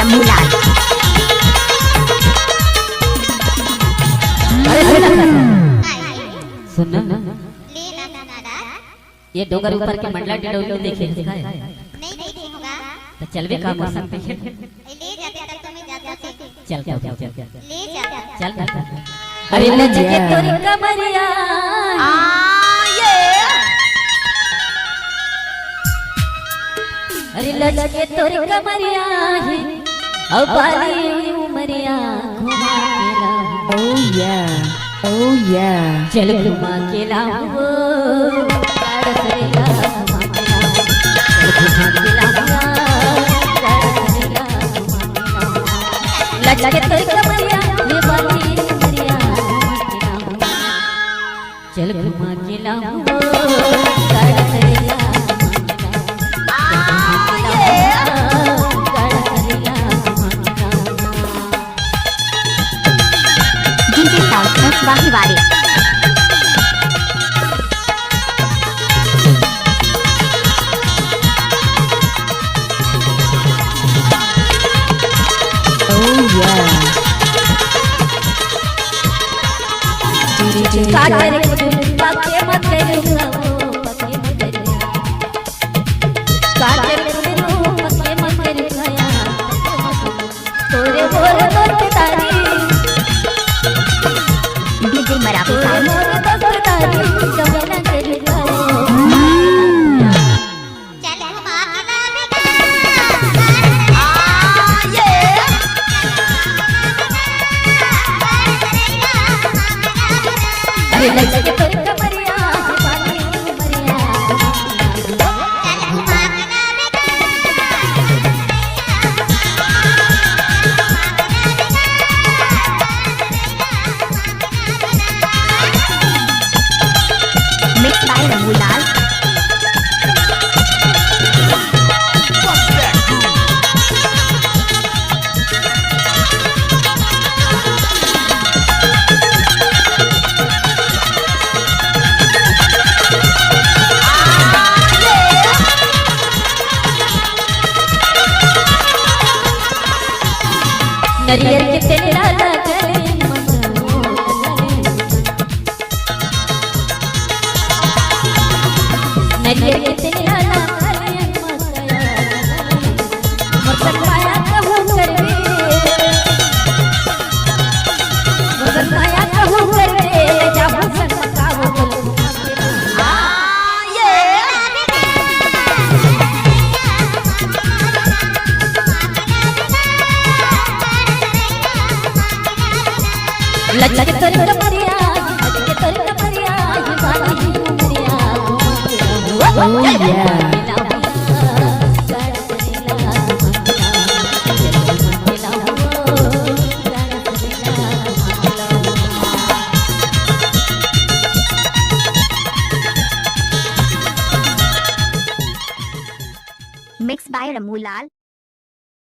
रमूलाल। सुन ना ये डोगर ऊपर के मंडला डिडोली देखे है नहीं देखूंगा तो चलवे का मौसम पे ले जाते तक तो मैं जाता से चल चल ले जाता चल अरे लचके तोरी कमरिया अरे लचके तोरी कमरिया है अब बाली उमरिया घुमा के लाऊं Oh yeah चल घुमा के लाऊं लचके तोरी कमरिया ये बाली उमरिया चल घुमा के लाऊं वाले नरियर के तेल लाला गले नरियर के तेल लाला गले मसकाया कहूँ करवे मसकाया कहूँ करवे जब सका हो लचके तोरी कमरिया लचके तोरी कमरिया ये बाली उमरिया मिक्स बाय रमूलाल।